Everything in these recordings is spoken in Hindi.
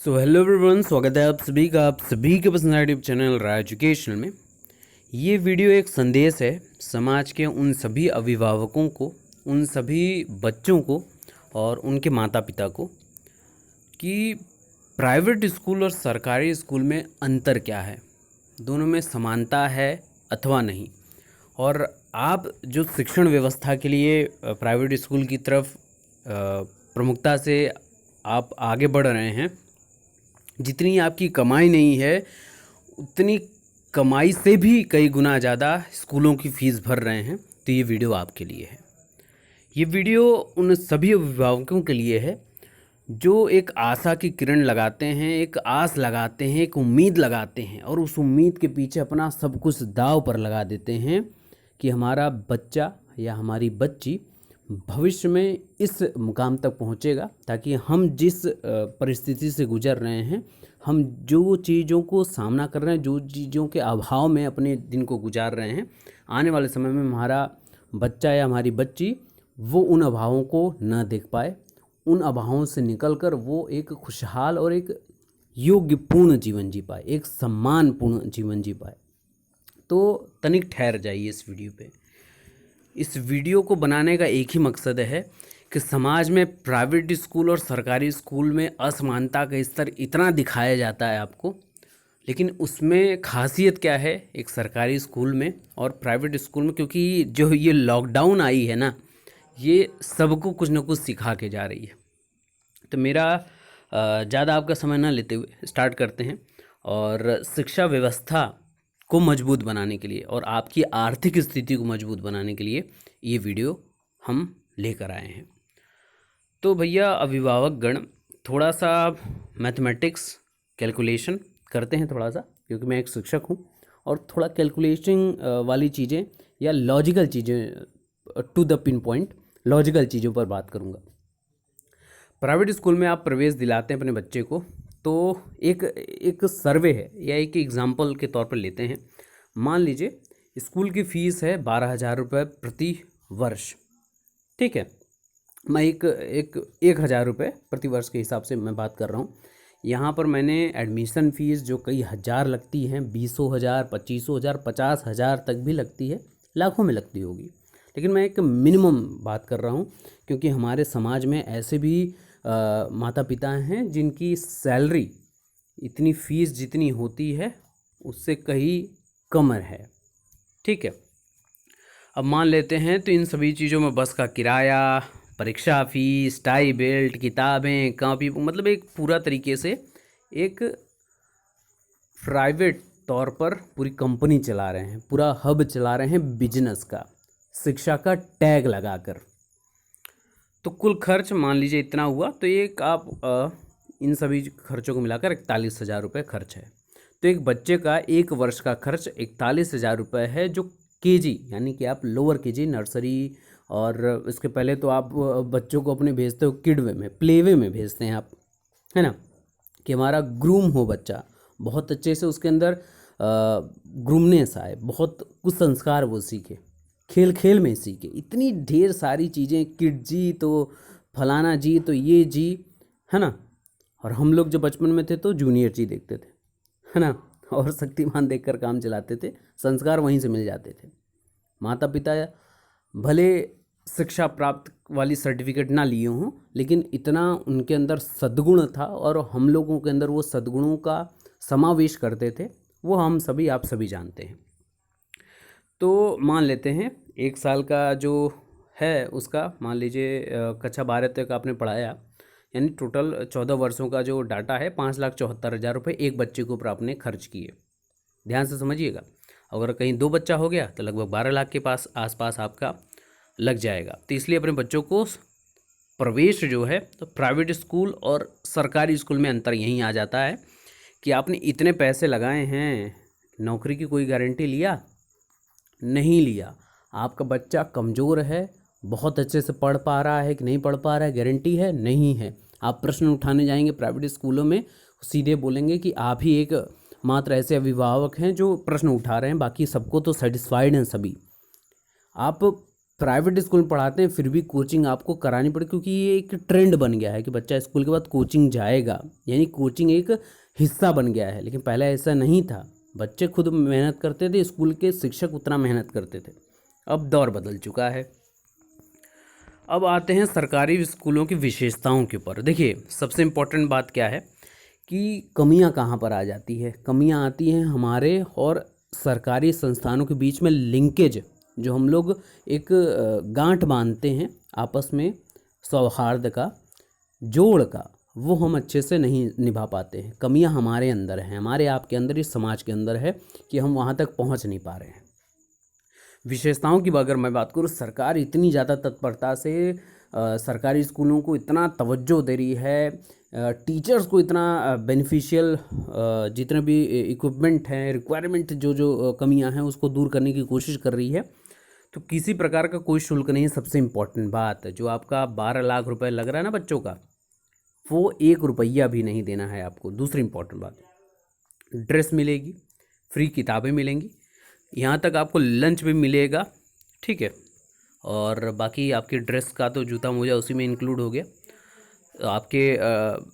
हेलो एवरीवन, स्वागत है आप सभी के पसंदीदा यूट्यूब चैनल राय एजुकेशनल में। ये वीडियो एक संदेश है समाज के उन सभी अभिभावकों को, उन सभी बच्चों को और उनके माता पिता को कि प्राइवेट स्कूल और सरकारी स्कूल में अंतर क्या है, दोनों में समानता है अथवा नहीं। और आप जो शिक्षण व्यवस्था के लिए प्राइवेट स्कूल की तरफ प्रमुखता से आप आगे बढ़ रहे हैं, जितनी आपकी कमाई नहीं है उतनी कमाई से भी कई गुना ज़्यादा स्कूलों की फ़ीस भर रहे हैं, तो ये वीडियो आपके लिए है। ये वीडियो उन सभी अभिभावकों के लिए है जो एक आशा की किरण लगाते हैं, एक आस लगाते हैं, एक उम्मीद लगाते हैं और उस उम्मीद के पीछे अपना सब कुछ दांव पर लगा देते हैं कि हमारा बच्चा या हमारी बच्ची भविष्य में इस मुकाम तक पहुंचेगा, ताकि हम जिस परिस्थिति से गुजर रहे हैं, हम जो चीज़ों को सामना कर रहे हैं, जो चीज़ों के अभाव में अपने दिन को गुजार रहे हैं, आने वाले समय में हमारा बच्चा या हमारी बच्ची वो उन अभावों को न देख पाए, उन अभावों से निकलकर वो एक खुशहाल और एक योग्यपूर्ण जीवन जी पाए, एक सम्मानपूर्ण जीवन जी पाए। तो तनिक ठहर जाइए इस वीडियो पे। इस वीडियो को बनाने का एक ही मकसद है कि समाज में प्राइवेट स्कूल और सरकारी स्कूल में असमानता का स्तर इतना दिखाया जाता है आपको, लेकिन उसमें खासियत क्या है एक सरकारी स्कूल में और प्राइवेट स्कूल में, क्योंकि जो ये लॉकडाउन आई है ना, ये सबको कुछ ना कुछ सिखा के जा रही है। तो मेरा ज़्यादा आपका समय ना लेते हुए स्टार्ट करते हैं। और शिक्षा व्यवस्था को मजबूत बनाने के लिए और आपकी आर्थिक स्थिति को मजबूत बनाने के लिए ये वीडियो हम लेकर आए हैं। तो भैया अभिभावक गण, थोड़ा सा मैथमेटिक्स कैलकुलेशन करते हैं थोड़ा सा, क्योंकि मैं एक शिक्षक हूँ और थोड़ा कैलकुलेशन वाली चीज़ें या लॉजिकल चीज़ें, to the pinpoint logical चीज़ों पर बात करूँगा। प्राइवेट स्कूल में आप प्रवेश दिलाते हैं अपने बच्चे को, तो एक सर्वे है या एक एग्जाम्पल के तौर पर लेते हैं। मान लीजिए स्कूल की फ़ीस है 12,000 रुपये प्रति वर्ष, ठीक है। मैं एक 1,000 रुपये प्रति वर्ष के हिसाब से मैं बात कर रहा हूँ। यहाँ पर मैंने एडमिशन फ़ीस जो कई हज़ार लगती हैं, 20,000, 25,000, 50,000 तक भी लगती है, लाखों में लगती होगी, लेकिन मैं एक मिनिमम बात कर रहा हूँ, क्योंकि हमारे समाज में ऐसे भी माता पिता हैं जिनकी सैलरी इतनी फ़ीस जितनी होती है उससे कहीं कम है, ठीक है। अब मान लेते हैं तो इन सभी चीज़ों में बस का किराया, परीक्षा फ़ीस, टाई बेल्ट, किताबें, कॉपी, मतलब एक पूरा तरीके से एक प्राइवेट तौर पर पूरी कंपनी चला रहे हैं, पूरा हब चला रहे हैं बिजनेस का, शिक्षा का टैग लगाकर। तो कुल खर्च मान लीजिए इतना हुआ, तो एक आप इन सभी खर्चों को मिलाकर 41,000 रुपये खर्च है। तो एक बच्चे का एक वर्ष का खर्च 41,000 रुपये है, जो केजी यानी कि आप लोअर केजी, नर्सरी, और इसके पहले तो आप बच्चों को अपने भेजते हो किड वे में, प्ले वे में भेजते हैं आप, है ना, कि हमारा ग्रूम हो बच्चा, बहुत अच्छे से उसके अंदर ग्रूमनेस आए, बहुत कुछ संस्कार वो सीखे, खेल खेल में सीखे। इतनी ढेर सारी चीज़ें, किड जी तो फलाना जी तो ये जी, है ना। और हम लोग जब बचपन में थे तो जूनियर जी देखते थे, है ना, और शक्तिमान देखकर काम चलाते थे, संस्कार वहीं से मिल जाते थे। माता पिता भले शिक्षा प्राप्त वाली सर्टिफिकेट ना लिए हों, लेकिन इतना उनके अंदर सद्गुण था और हम लोगों के अंदर वो सद्गुणों का समावेश करते थे, वो हम सभी आप सभी जानते हैं। तो मान लेते हैं एक साल का जो है उसका, मान लीजिए कक्षा 12 तक आपने पढ़ाया, यानी टोटल 14 वर्षों का जो डाटा है 5,74,000 रुपये एक बच्चे के ऊपर आपने खर्च किए। ध्यान से समझिएगा, अगर कहीं 2 बच्चा हो गया तो लगभग 12 लाख के पास आसपास आपका लग जाएगा। तो इसलिए अपने बच्चों को प्रवेश जो है, तो प्राइवेट स्कूल और सरकारी स्कूल में अंतर यहीं आ जाता है कि आपने इतने पैसे लगाए हैं, नौकरी की कोई गारंटी लिया नहीं लिया, आपका बच्चा कमज़ोर है, बहुत अच्छे से पढ़ पा रहा है कि नहीं पढ़ पा रहा है, गारंटी है नहीं है। आप प्रश्न उठाने जाएंगे प्राइवेट स्कूलों में, सीधे बोलेंगे कि आप ही एक मात्र ऐसे अभिभावक हैं जो प्रश्न उठा रहे हैं, बाकी सबको तो सेटिस्फाइड हैं सभी। आप प्राइवेट स्कूल में पढ़ाते हैं फिर भी कोचिंग आपको करानी पड़े, क्योंकि ये एक ट्रेंड बन गया है कि बच्चा स्कूल के बाद कोचिंग जाएगा, यानी कोचिंग एक हिस्सा बन गया है। लेकिन पहले ऐसा नहीं था, बच्चे खुद मेहनत करते थे, स्कूल के शिक्षक उतना मेहनत करते थे। अब दौर बदल चुका है। अब आते हैं सरकारी स्कूलों की विशेषताओं के ऊपर। देखिए, सबसे इम्पोर्टेंट बात क्या है कि कमियां कहाँ पर आ जाती है। कमियां आती हैं हमारे और सरकारी संस्थानों के बीच में लिंकेज, जो हम लोग एक गांठ बांधते हैं आपस में सौहार्द का, जोड़ का, वो हम अच्छे से नहीं निभा पाते हैं। कमियां हमारे अंदर हैं, हमारे आपके अंदर, इस समाज के अंदर है कि हम वहाँ तक पहुँच नहीं पा रहे हैं। विशेषताओं की अगर मैं बात करूँ, सरकार इतनी ज़्यादा तत्परता से सरकारी स्कूलों को इतना तवज्जो दे रही है, टीचर्स को इतना बेनिफिशियल जितने भी इक्विपमेंट हैं, रिक्वायरमेंट जो कमियां हैं उसको दूर करने की कोशिश कर रही है। तो किसी प्रकार का कोई शुल्क नहीं है। सबसे इम्पोर्टेंट बात, जो आपका 12 लाख रुपए लग रहा है ना बच्चों का, वो 1 रुपया भी नहीं देना है आपको। दूसरी इम्पोर्टेंट बात, ड्रेस मिलेगी, फ्री किताबें मिलेंगी, यहाँ तक आपको लंच भी मिलेगा, ठीक है। और बाकी आपकी ड्रेस का तो जूता मोजा उसी में इंक्लूड हो गया। आपके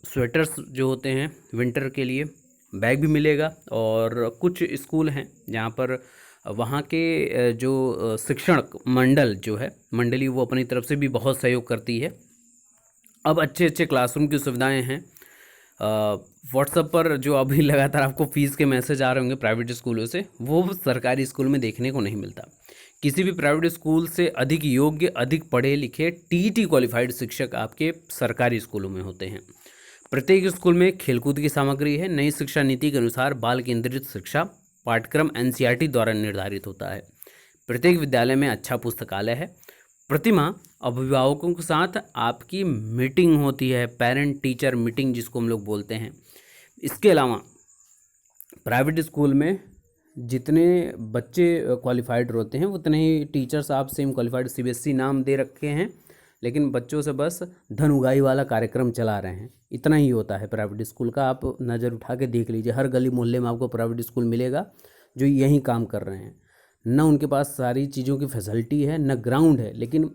स्वेटर्स जो होते हैं विंटर के लिए, बैग भी मिलेगा। और कुछ स्कूल हैं जहाँ पर वहाँ के जो शिक्षण मंडल जो है, मंडली, वो अपनी तरफ से भी बहुत सहयोग करती है। अब अच्छे अच्छे क्लासरूम की सुविधाएं हैं। व्हाट्सएप पर जो अभी लगातार आपको फ़ीस के मैसेज आ रहे होंगे प्राइवेट स्कूलों से, वो सरकारी स्कूल में देखने को नहीं मिलता। किसी भी प्राइवेट स्कूल से अधिक योग्य, अधिक पढ़े लिखे टीईटी क्वालिफाइड शिक्षक आपके सरकारी स्कूलों में होते हैं। प्रत्येक स्कूल में खेलकूद की सामग्री है। नई शिक्षा नीति के अनुसार बाल केंद्रित शिक्षा पाठ्यक्रम एनसीईआरटी द्वारा निर्धारित होता है। प्रत्येक विद्यालय में अच्छा पुस्तकालय है। प्रतिमाह अभिभावकों के साथ आपकी मीटिंग होती है, पेरेंट टीचर मीटिंग जिसको हम लोग बोलते हैं। इसके अलावा प्राइवेट स्कूल में जितने बच्चे क्वालिफाइड होते हैं उतने ही टीचर्स आप सेम क्वालिफाइड, सीबीएसई नाम दे रखे हैं, लेकिन बच्चों से बस धन उगाही वाला कार्यक्रम चला रहे हैं। इतना ही होता है प्राइवेट स्कूल का। आप नज़र उठा के देख लीजिए, हर गली मोहल्ले में आपको प्राइवेट स्कूल मिलेगा जो यहीं काम कर रहे हैं। न उनके पास सारी चीज़ों की फैसिलिटी है, न ग्राउंड है, लेकिन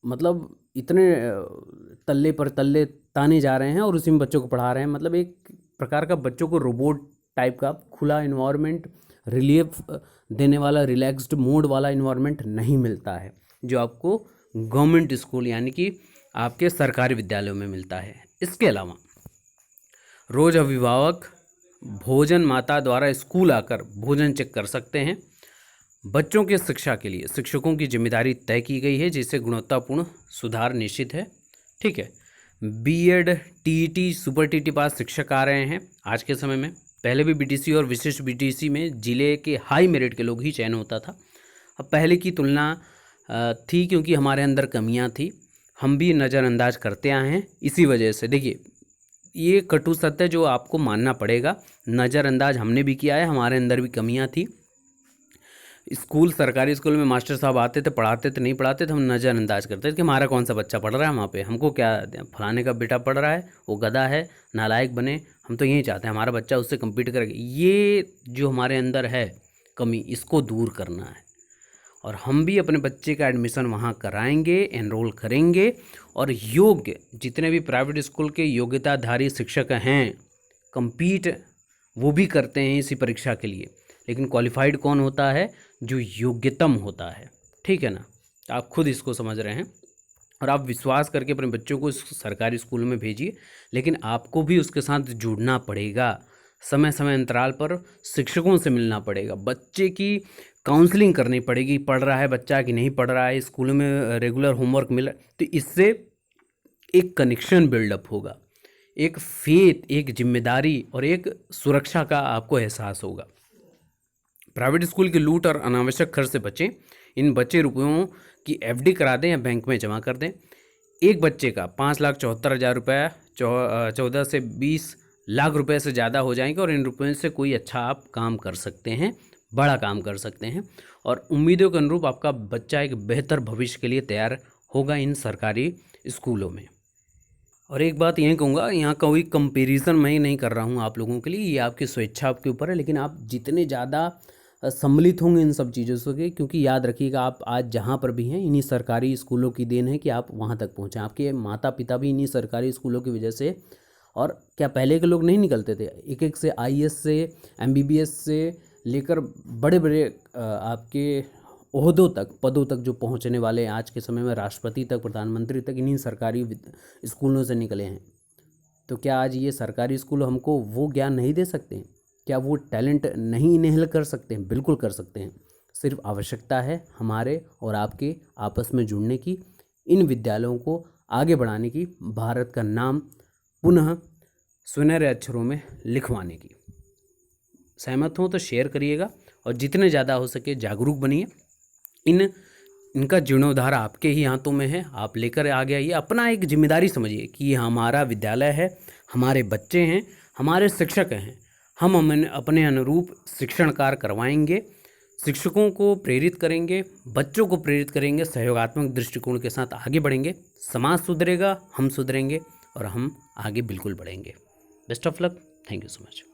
मतलब इतने तल्ले पर तल्ले ताने जा रहे हैं और उसी में बच्चों को पढ़ा रहे हैं। मतलब एक प्रकार का बच्चों को रोबोट टाइप का खुला इन्वायरमेंट, रिलीफ देने वाला, रिलैक्स्ड मोड वाला इन्वायरमेंट नहीं मिलता है, जो आपको गवर्नमेंट स्कूल यानी कि आपके सरकारी विद्यालयों में मिलता है। इसके अलावा रोज अभिभावक भोजन माता द्वारा स्कूल आकर भोजन चेक कर सकते हैं। बच्चों के शिक्षा के लिए शिक्षकों की जिम्मेदारी तय की गई है, जिससे गुणवत्तापूर्ण सुधार निश्चित है, ठीक है। बीएड, टीईटी, सुपर टीटी पास शिक्षक आ रहे हैं आज के समय में। पहले भी बीटीसी और विशिष्ट बीटीसी में जिले के हाई मेरिट के लोग ही चयन होता था। अब पहले की तुलना थी, क्योंकि हमारे अंदर कमियां थी, हम भी नज़रअंदाज करते आए हैं। इसी वजह से देखिए, ये कटु सत्य जो आपको मानना पड़ेगा, नज़रअंदाज हमने भी किया है, हमारे अंदर भी कमियां थी। स्कूल, सरकारी स्कूल में मास्टर साहब आते थे, पढ़ाते थे, नहीं पढ़ाते थे, हम नज़रअंदाज करते थे कि हमारा कौन सा बच्चा पढ़ रहा है वहाँ पे, हमको क्या, फलाने का बेटा पढ़ रहा है, वो गधा है, नालायक बने, हम तो यही चाहते हैं हमारा बच्चा उससे कम्पीट करेगा। ये जो हमारे अंदर है कमी, इसको दूर करना है। और हम भी अपने बच्चे का एडमिशन वहाँ कराएंगे, एनरोल करेंगे। और योग्य जितने भी प्राइवेट स्कूल के योग्यताधारी शिक्षक हैं, कम्पीट वो भी करते हैं इसी परीक्षा के लिए। लेकिन क्वालिफाइड कौन होता है? जो योग्यतम होता है, ठीक है ना। आप खुद इसको समझ रहे हैं और आप विश्वास करके अपने बच्चों को इस सरकारी स्कूल में भेजिए। लेकिन आपको भी उसके साथ जुड़ना पड़ेगा, समय समय अंतराल पर शिक्षकों से मिलना पड़ेगा, बच्चे की काउंसलिंग करनी पड़ेगी, पढ़ रहा है बच्चा कि नहीं पढ़ रहा है, स्कूल में रेगुलर होमवर्क मिला, तो इससे एक कनेक्शन बिल्डअप होगा, एक फेथ, एक जिम्मेदारी और एक सुरक्षा का आपको एहसास होगा। प्राइवेट स्कूल की लूट और अनावश्यक खर्च से बचें। इन बचे रुपयों की एफडी करा दें या बैंक में जमा कर दें। एक बच्चे का 5,74,000 रुपये 14 से 20 लाख रुपए से ज़्यादा हो जाएंगे और इन रुपयों से कोई अच्छा आप काम कर सकते हैं, बड़ा काम कर सकते हैं और उम्मीदों के अनुरूप आपका बच्चा एक बेहतर भविष्य के लिए तैयार होगा इन सरकारी स्कूलों में। और एक बात यह कहूँगा, यहाँ कोई कंपैरिजन मैं नहीं कर रहा हूँ आप लोगों के लिए, ये आपकी स्वेच्छा आपके ऊपर है। लेकिन आप जितने ज़्यादा सम्मिलित होंगे इन सब चीज़ों से, क्योंकि याद रखिएगा आप आज जहाँ पर भी हैं इन्हीं सरकारी स्कूलों की देन है कि आप वहाँ तक पहुँचे। आपके माता पिता भी इन्हीं सरकारी स्कूलों की वजह से, और क्या पहले के लोग नहीं निकलते थे एक एक से आईएएस से एमबीबीएस से लेकर बड़े बड़े आपके ओहदों तक, पदों तक जो पहुंचने वाले हैं आज के समय में, राष्ट्रपति तक, प्रधानमंत्री तक इन्हीं सरकारी स्कूलों से निकले हैं। तो क्या आज ये सरकारी स्कूल हमको वो ज्ञान नहीं दे सकते हैं? क्या वो टैलेंट नहीं इनेहल कर सकते हैं? बिल्कुल कर सकते हैं। सिर्फ आवश्यकता है हमारे और आपके आपस में जुड़ने की, इन विद्यालयों को आगे बढ़ाने की, भारत का नाम पुनः सुनहरे अक्षरों में लिखवाने की। सहमत हो तो शेयर करिएगा और जितने ज़्यादा हो सके जागरूक बनिए। इनका जीर्णोद्धार आपके ही हाथों में है। आप लेकर आगे आइए, अपना एक जिम्मेदारी समझिए कि ये हमारा विद्यालय है, हमारे बच्चे हैं, हमारे शिक्षक हैं। हम अपने अनुरूप शिक्षण कार्य करवाएंगे, शिक्षकों को प्रेरित करेंगे, बच्चों को प्रेरित करेंगे, सहयोगात्मक दृष्टिकोण के साथ आगे बढ़ेंगे। समाज सुधरेगा, हम सुधरेंगे और हम आगे बिल्कुल बढ़ेंगे। Best of luck. Thank you so much.